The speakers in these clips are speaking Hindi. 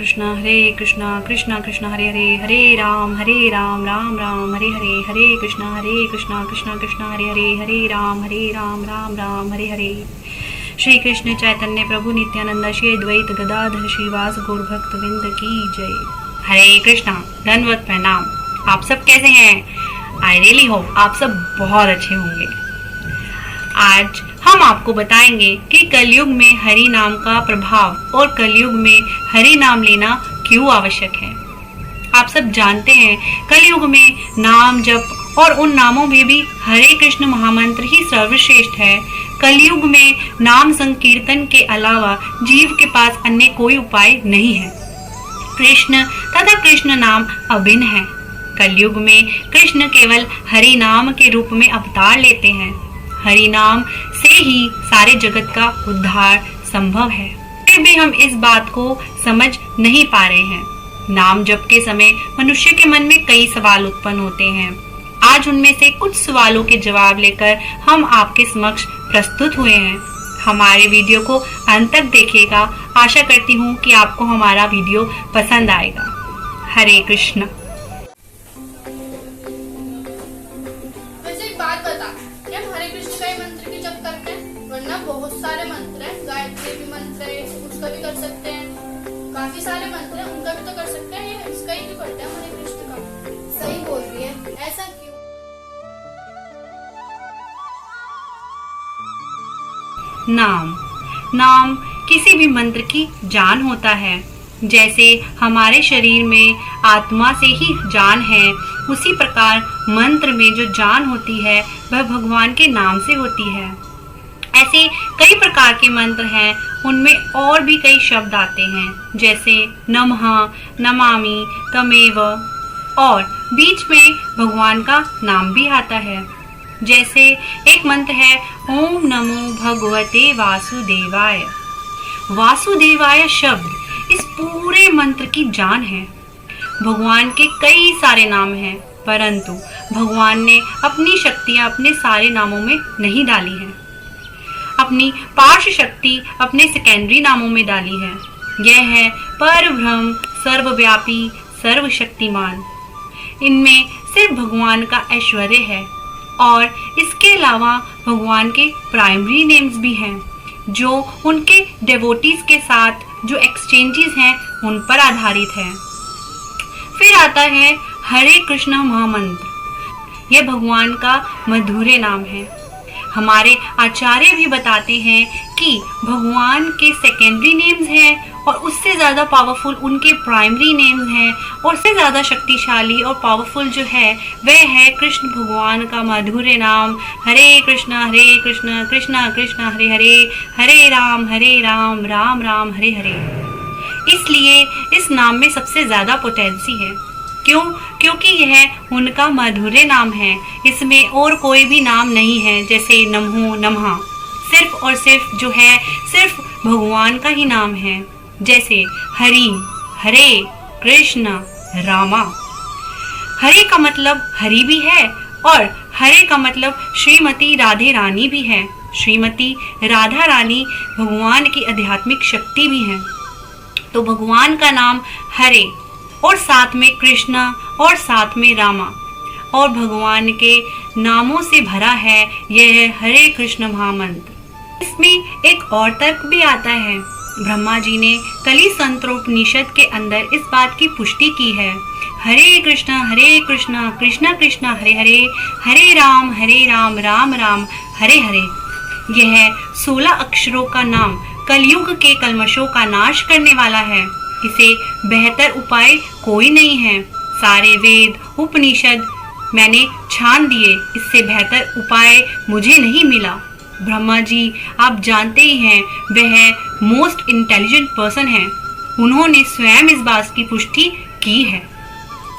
कृष्णा कृष्णा कृष्णा हरे हरे, हरे राम राम राम हरे हरे, हरे कृष्णा कृष्णा कृष्णा हरे राम राम हरे हरे। श्री कृष्ण चैतन्य प्रभु नित्यानंद श्री अद्वैत गदाधर श्रीवास गौर भक्त वृंद की जय। हरे कृष्णा, धन्यवाद, प्रणाम। आप सब कैसे हैं? आई रियली होप आप सब बहुत अच्छे होंगे। आज हम आपको बताएंगे कि कलयुग में हरि नाम का प्रभाव और कलयुग में हरि नाम लेना क्यों आवश्यक है। आप सब जानते हैं कलयुग में नाम जप और उन नामों में भी हरे कृष्ण महामंत्र ही सर्वश्रेष्ठ है। कलयुग में नाम संकीर्तन के अलावा जीव के पास अन्य कोई उपाय नहीं है। कृष्ण तथा कृष्ण नाम अभिन्न है। कलयुग में कृष्ण केवल हरि नाम के रूप में अवतार लेते हैं। हरि नाम से ही सारे जगत का उद्धार संभव है। फिर भी हम इस बात को समझ नहीं पा रहे हैं। नाम जप के समय मनुष्य के मन में कई सवाल उत्पन्न होते हैं। आज उनमें से कुछ सवालों के जवाब लेकर हम आपके समक्ष प्रस्तुत हुए हैं। हमारे वीडियो को अंत तक देखिएगा। आशा करती हूँ कि आपको हमारा वीडियो पसंद आएगा। हरे कृष्ण। वैसे एक बात बता, क्या हम हरे कृष्ण का ही मंत्र की जप करते हैं? वरना बहुत सारे मंत्र हैं, गायत्री भी मंत्र है, उसका भी कर सकते हैं, काफी सारे मंत्र हैं, उनका भी तो कर सकते हैं। ये इसका ही क्यों करते हैं हरे कृष्ण का? सही बोल रही है, ऐसा क्यों? नाम किसी भी मंत्र की जान होता है। जैसे हमारे शरीर में आत्मा से ही जान है, उसी प्रकार मंत्र में जो जान होती है वह भगवान के नाम से होती है। ऐसे कई प्रकार के मंत्र हैं, उनमें और भी कई शब्द आते हैं, जैसे नमः, नमामि, तमेव, और बीच में भगवान का नाम भी आता है। जैसे एक मंत्र है ओम नमो भगवते वासुदेवाय। वासुदेवाय शब्द इस पूरे मंत्र की जान है। भगवान के कई सारे नाम हैं, परंतु भगवान ने अपनी शक्तियां अपने सारे नामों में नहीं डाली हैं। अपनी पार्श्व शक्ति अपने सेकेंडरी नामों में डाली है। यह है परब्रह्म, सर्वव्यापी, सर्वशक्तिमान। इनमें सिर्फ भगवान का ऐश्वर्य है और इसके अलावा भगवान के प्राइमरी नेम्स भी हैं, जो उनके डेवोटीज के साथ जो एक्सचेंजेस हैं उन पर आधारित है। फिर आता है हरे कृष्ण महामंत्र। यह भगवान का मधुर नाम है। हमारे आचार्य भी बताते हैं कि भगवान के सेकेंडरी नेम्स हैं और उससे ज़्यादा पावरफुल उनके प्राइमरी नेम्स हैं, और उससे ज़्यादा शक्तिशाली और पावरफुल जो है वह है कृष्ण भगवान का मधुर नाम हरे कृष्णा कृष्णा कृष्णा हरे हरे, हरे राम राम राम हरे हरे। इसलिए इस नाम में सबसे ज़्यादा पोटेंसी है। क्यों? क्योंकि यह उनका मधुर नाम है। इसमें और कोई भी नाम नहीं है, जैसे नमो, नमः, सिर्फ और सिर्फ जो है सिर्फ भगवान का ही नाम है। जैसे हरि, हरे कृष्ण रामा। हरे का मतलब हरि भी है और हरे का मतलब श्रीमती राधे रानी भी है। श्रीमती राधा रानी भगवान की आध्यात्मिक शक्ति भी है। तो भगवान का नाम हरे और साथ में कृष्ण और साथ में रामा और भगवान के नामों से भरा है यह हरे कृष्ण महामंत्र। इसमें एक और तर्क भी आता है। ब्रह्मा जी ने कली संत्रोपनिषद के अंदर इस बात की पुष्टि की है। हरे कृष्णा कृष्णा कृष्णा हरे हरे, हरे राम राम राम हरे हरे। यह 16 अक्षरों का नाम कलयुग के कल्मशों का नाश करने वाला है। इसे बेहतर उपाय कोई नहीं है। सारे वेद उपनिषद मैंने छान दिए, इससे बेहतर उपाय मुझे नहीं मिला। ब्रह्मा जी आप जानते ही हैं, वह मोस्ट इंटेलिजेंट पर्सन है। उन्होंने स्वयं इस बात की पुष्टि की है।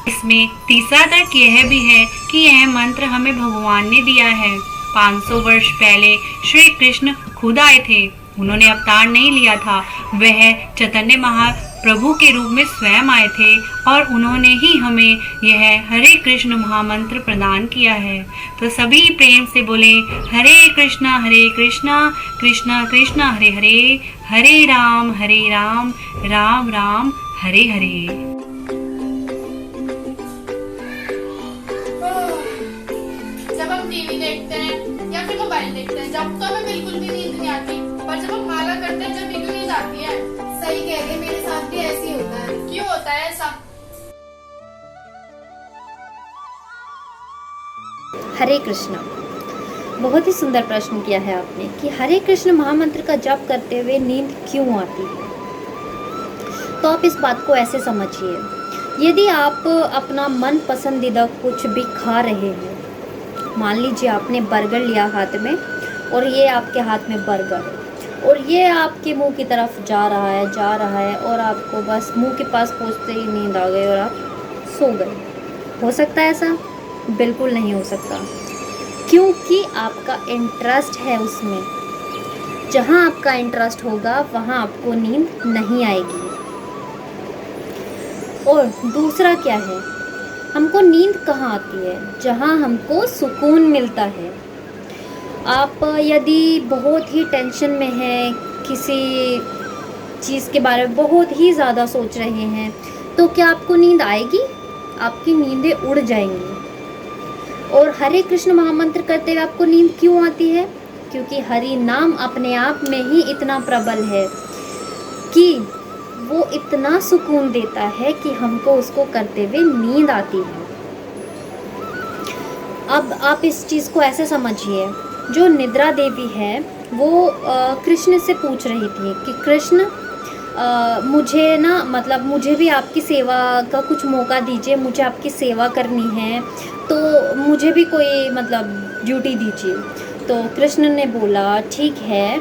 इसमें तीसरा तर्क यह भी है कि यह मंत्र हमें भगवान ने दिया है। 500 वर्ष पहले श्री कृष्ण खुद आए थे। उन्होंने अवतार नहीं लिया था, वह चैतन्य महाप्रभु के रूप में स्वयं आए थे और उन्होंने ही हमें यह हरे कृष्ण महामंत्र प्रदान किया है। तो सभी प्रेम से बोले हरे कृष्णा कृष्णा कृष्णा हरे हरे, हरे राम राम राम हरे हरे। जब हम टीवी देखते हैं या फिर मोबाइल देखते हैं, जब तो हमें बिल्कुल भी नींद नहीं आती, पर जब हम माला करते हैं जब भी नींद आती है। सही कह रहे, मेरे साथ भी ऐसे ही होता है। क्यों होता है ऐसा? हरे कृष्णा। बहुत ही सुंदर प्रश्न किया है आपने कि हरे कृष्ण महामंत्र का जप करते हुए नींद क्यों आती है। तो आप इस बात को ऐसे समझिए, यदि आप अपना मन पसंदीदा कुछ भी खा रहे हैं, मान लीजिए आपने बर्गर लिया हाथ में और ये आपके हाथ में बर्गर है और ये आपके मुंह की तरफ जा रहा है और आपको बस मुंह के पास पहुंचते ही नींद आ गई और आप सो गए। हो सकता है ऐसा? बिल्कुल नहीं हो सकता, क्योंकि आपका इंटरेस्ट है उसमें। जहाँ आपका इंटरेस्ट होगा वहाँ आपको नींद नहीं आएगी। और दूसरा क्या है, हमको नींद कहाँ आती है? जहाँ हमको सुकून मिलता है। आप यदि बहुत ही टेंशन में हैं, किसी चीज़ के बारे में बहुत ही ज़्यादा सोच रहे हैं, तो क्या आपको नींद आएगी? आपकी नींदें उड़ जाएंगी। और हरे कृष्ण महामंत्र करते हुए आपको नींद क्यों आती है? क्योंकि हरि नाम अपने आप में ही इतना प्रबल है कि वो इतना सुकून देता है कि हमको उसको करते हुए नींद आती है। अब आप इस चीज़ को ऐसे समझिए, जो निद्रा देवी है वो कृष्ण से पूछ रही थी कि कृष्ण मुझे ना, मतलब मुझे भी आपकी सेवा का कुछ मौका दीजिए, मुझे आपकी सेवा करनी है, तो मुझे भी कोई मतलब ड्यूटी दीजिए। तो कृष्ण ने बोला ठीक है।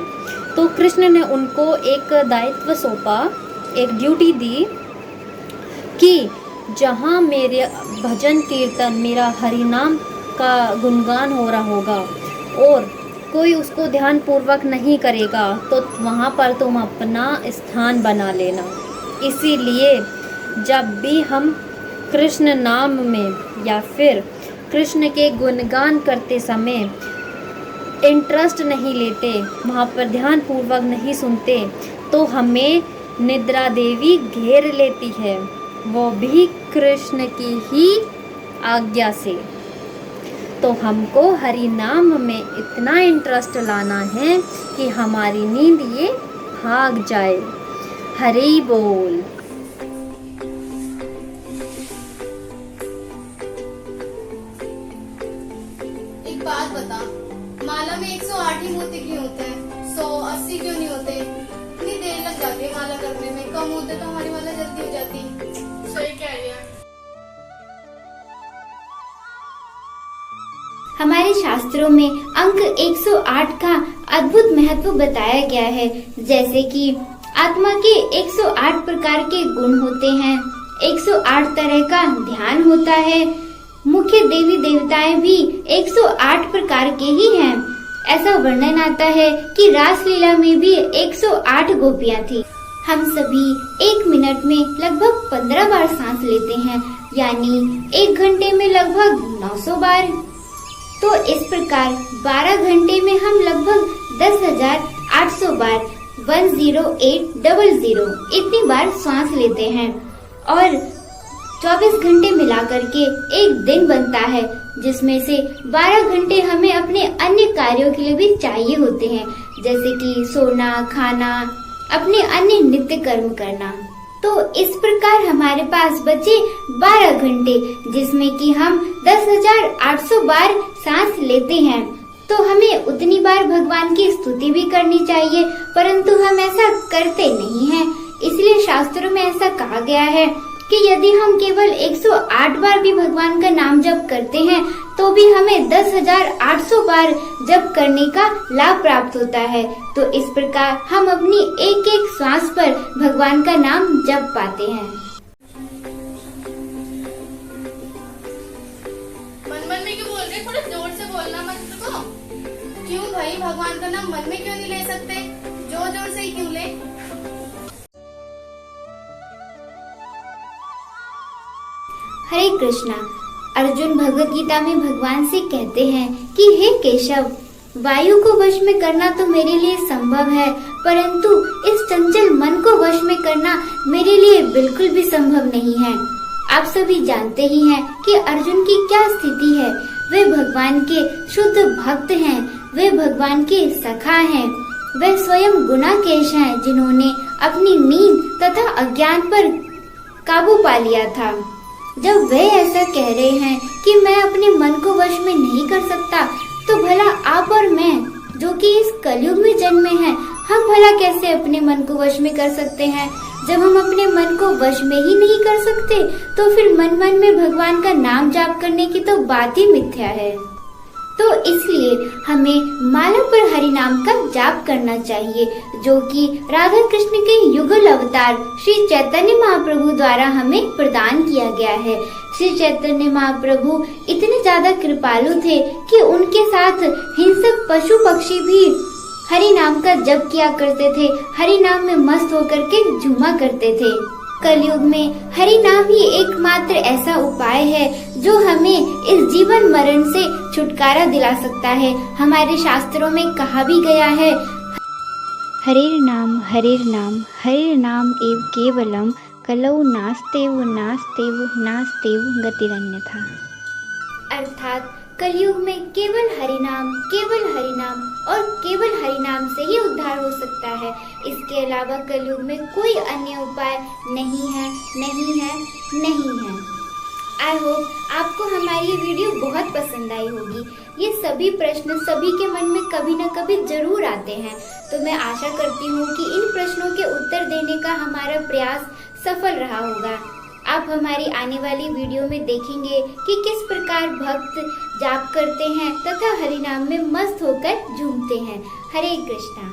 तो कृष्ण ने उनको एक दायित्व सौंपा, एक ड्यूटी दी कि जहाँ मेरे भजन कीर्तन, मेरा हरि नाम का गुणगान हो रहा होगा और कोई उसको ध्यान पूर्वक नहीं करेगा, तो वहाँ पर तुम अपना स्थान बना लेना। इसीलिए जब भी हम कृष्ण नाम में या फिर कृष्ण के गुणगान करते समय इंटरेस्ट नहीं लेते, वहाँ पर ध्यान पूर्वक नहीं सुनते, तो हमें निद्रा देवी घेर लेती है, वो भी कृष्ण की ही आज्ञा से। तो हमको हरि नाम में इतना इंटरेस्ट लाना है कि हमारी नींद ये भाग जाए। हरि बोल। एक बात बता, माला में 108 ही मोती क्यों होते हैं? 180 क्यों नहीं होते? इतनी देर लग जाती है माला करने में, कम होते तो हमारी माला जल्दी हो जाती। सही कह रही है। हमारे शास्त्रों में अंक 108 का अद्भुत महत्व बताया गया है, जैसे कि आत्मा के 108 प्रकार के गुण होते हैं, 108 तरह का ध्यान होता है, मुख्य देवी देवताएं भी 108 प्रकार के ही हैं। ऐसा वर्णन आता है कि रासलीला में भी 108 गोपियां थी। हम सभी 1 मिनट में लगभग 15 बार सांस लेते हैं, यानी 1 घंटे में लगभग 900 बार। तो इस प्रकार 12 घंटे में हम लगभग 10,800 बार 10800 इतनी बार सांस लेते हैं और 24 घंटे मिलाकर के एक दिन बनता है, जिसमें से 12 घंटे हमें अपने अन्य कार्यों के लिए भी चाहिए होते हैं, जैसे कि सोना, खाना, अपने अन्य नित्य कर्म करना। तो इस प्रकार हमारे पास बचे 12 घंटे, जिसमें कि हम 10,800 बार सांस लेते हैं। तो हमें उतनी बार भगवान की स्तुति भी करनी चाहिए, परंतु हम ऐसा करते नहीं हैं। इसलिए शास्त्रों में ऐसा कहा गया है कि यदि हम केवल 108 बार भी भगवान का नाम जप करते हैं, तो भी हमें 10,800 बार जप करने का लाभ प्राप्त होता है। तो इस प्रकार हम अपनी एक एक श्वास पर भगवान का नाम जप पाते हैं। मन मन में क्यों बोल रहे? थोड़ा जोर से बोलना मंत्र को। क्यों भाई, भगवान का नाम मन में क्यों नहीं ले सकते? जोर जोर से ही क्यों ले? हरे कृष्णा। अर्जुन भगवत गीता में भगवान से कहते हैं कि हे केशव, वायु को वश में करना तो मेरे लिए संभव है, परंतु इस चंचल मन को वश में करना मेरे लिए बिल्कुल भी संभव नहीं है। आप सभी जानते ही हैं कि अर्जुन की क्या स्थिति है। वे भगवान के शुद्ध भक्त हैं, वे भगवान के सखा हैं, वे स्वयं गुणाकेश हैं जिन्होंने अपनी नींद तथा अज्ञान पर काबू पा लिया था। जब वे ऐसा कह रहे हैं कि मैं अपने मन को वश में नहीं कर सकता, तो भला आप और मैं जो कि इस कलयुग में जन्मे हैं, हम भला कैसे अपने मन को वश में कर सकते हैं। जब हम अपने मन को वश में ही नहीं कर सकते, तो फिर मन मन में भगवान का नाम जाप करने की तो बात ही मिथ्या है। तो इसलिए हमें माला पर हरि नाम का जाप करना चाहिए, जो कि राधा कृष्ण के युगल अवतार श्री चैतन्य महाप्रभु द्वारा हमें प्रदान किया गया है। श्री चैतन्य महाप्रभु इतने ज्यादा कृपालु थे कि उनके साथ हिंसक पशु पक्षी भी हरि नाम का जप किया करते थे, हरि नाम में मस्त होकर के झूमा करते थे। कलयुग में हरि नाम ही एकमात्र ऐसा उपाय है जो हमें इस जीवन मरण से छुटकारा दिला सकता है। हमारे शास्त्रों में कहा भी गया है, हरेर नाम नाम एव केवलम कलौ नास्तेव गतिरन्यथा। अर्थात कलयुग में केवल हरि नाम और केवल हरि नाम से ही उद्धार हो सकता है। इसके अलावा कलयुग में कोई अन्य उपाय नहीं है। आई होप आपको हमारी ये वीडियो बहुत पसंद आई होगी। ये सभी प्रश्न सभी के मन में कभी न कभी जरूर आते हैं, तो मैं आशा करती हूँ कि इन प्रश्नों के उत्तर देने का हमारा प्रयास सफल रहा होगा। आप हमारी आने वाली वीडियो में देखेंगे कि किस प्रकार भक्त जाप करते हैं तथा हरि नाम में मस्त होकर झूमते हैं। हरे कृष्णा।